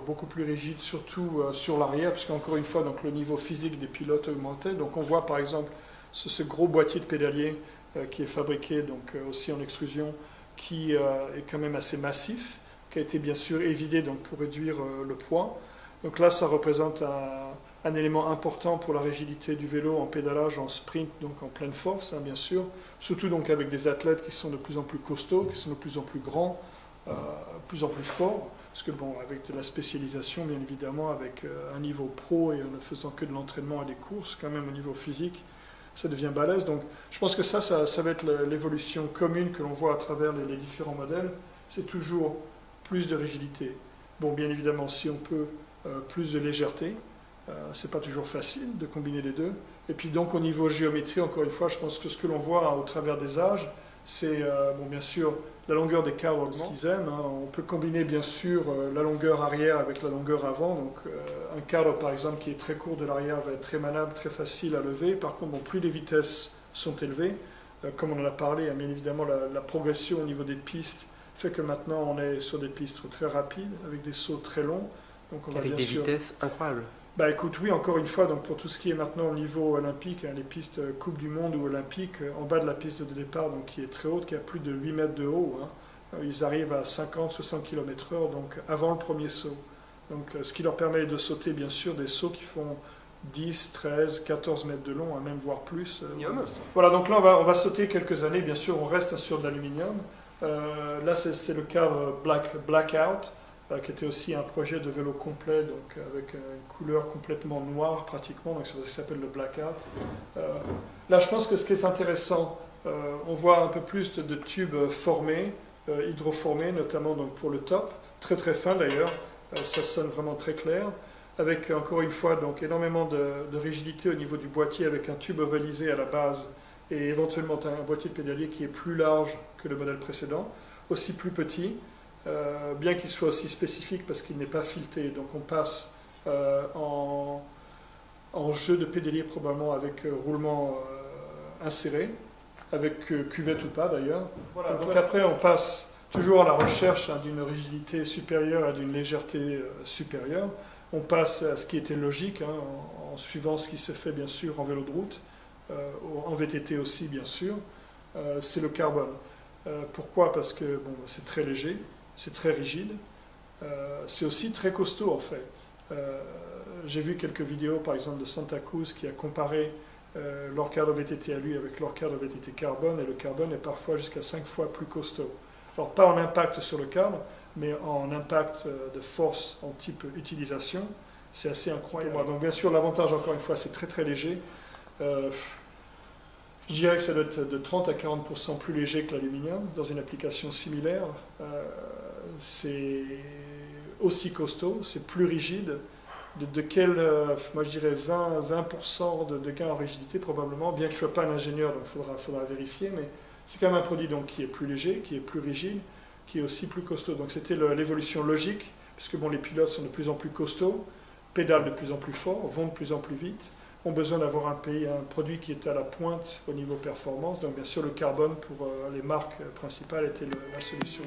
donc beaucoup plus rigide, surtout sur l'arrière, puisqu'encore une fois, donc, le niveau physique des pilotes augmentait. Donc on voit par exemple ce gros boîtier de pédalier qui est fabriqué donc, aussi en extrusion, qui est quand même assez massif, qui a été bien sûr évidé donc, pour réduire le poids. Donc là, ça représente un élément important pour la rigidité du vélo en pédalage, en sprint, donc en pleine force, hein, bien sûr. Surtout donc avec des athlètes qui sont de plus en plus costauds, qui sont de plus en plus grands, de plus en plus forts. Parce que bon, avec de la spécialisation, bien évidemment, avec un niveau pro et en ne faisant que de l'entraînement et des courses, quand même au niveau physique, ça devient balèze. Donc je pense que ça va être l'évolution commune que l'on voit à travers les différents modèles. C'est toujours plus de rigidité. Bon, bien évidemment, si on peut, plus de légèreté. C'est pas toujours facile de combiner les deux. Et puis donc au niveau géométrie, encore une fois, je pense que ce que l'on voit hein, au travers des âges, c'est bon, bien sûr la longueur des cadres, ce qu'ils aiment. Hein. On peut combiner bien sûr la longueur arrière avec la longueur avant. Donc un cadre par exemple qui est très court de l'arrière va être très maniable, très facile à lever. Par contre, bon, plus les vitesses sont élevées, comme on en a parlé, hein, bien évidemment la progression au niveau des pistes fait que maintenant on est sur des pistes très rapides, avec des sauts très longs. Donc on va avec bien des sûr... vitesses incroyables. Bah écoute, oui, encore une fois, donc pour tout ce qui est maintenant au niveau olympique, hein, les pistes Coupe du Monde ou olympique, en bas de la piste de départ, donc qui est très haute, qui a plus de 8 mètres de haut, hein, ils arrivent à 50-60 km/h, donc avant le premier saut. Donc ce qui leur permet de sauter, bien sûr, des sauts qui font 10, 13, 14 mètres de long, hein, même voire plus. Voilà, donc là on va sauter quelques années, bien sûr, on reste sur de l'aluminium. Là c'est le cadre Blackout, qui était aussi un projet de vélo complet, donc avec une couleur complètement noire pratiquement, donc c'est ce qui s'appelle le blackout. Là, je pense que ce qui est intéressant, on voit un peu plus de tubes formés, hydroformés, notamment donc pour le top, très très fin d'ailleurs, ça sonne vraiment très clair, avec encore une fois donc énormément de rigidité au niveau du boîtier, avec un tube ovalisé à la base et éventuellement un boîtier de pédalier qui est plus large que le modèle précédent, aussi plus petit. Bien qu'il soit aussi spécifique parce qu'il n'est pas fileté. Donc on passe en jeu de pédalier probablement avec roulement inséré, avec cuvette ou pas d'ailleurs. Voilà, donc après on passe toujours à la recherche hein, d'une rigidité supérieure et d'une légèreté supérieure. On passe à ce qui était logique hein, en suivant ce qui se fait bien sûr en vélo de route, en VTT aussi bien sûr, c'est le carbone. Pourquoi? Parce que bon, c'est très léger. C'est très rigide, c'est aussi très costaud en fait. J'ai vu quelques vidéos par exemple de Santa Cruz qui a comparé leur cadre VTT à lui avec leur cadre VTT carbone, et le carbone est parfois jusqu'à 5 fois plus costaud. Alors pas en impact sur le cadre, mais en impact de force en type utilisation, c'est assez incroyable. Donc bien sûr l'avantage encore une fois c'est très très léger. Je dirais que ça doit être de 30 à 40% plus léger que l'aluminium dans une application similaire. C'est aussi costaud, c'est plus rigide. De quel, moi je dirais 20% de gain en rigidité probablement, bien que je ne sois pas un ingénieur, donc il faudra vérifier, mais c'est quand même un produit donc, qui est plus léger, qui est plus rigide, qui est aussi plus costaud. Donc c'était l'évolution logique, puisque bon, les pilotes sont de plus en plus costauds, pédalent de plus en plus fort, vont de plus en plus vite, ont besoin d'avoir un produit qui est à la pointe au niveau performance. Donc bien sûr le carbone pour les marques principales était la solution.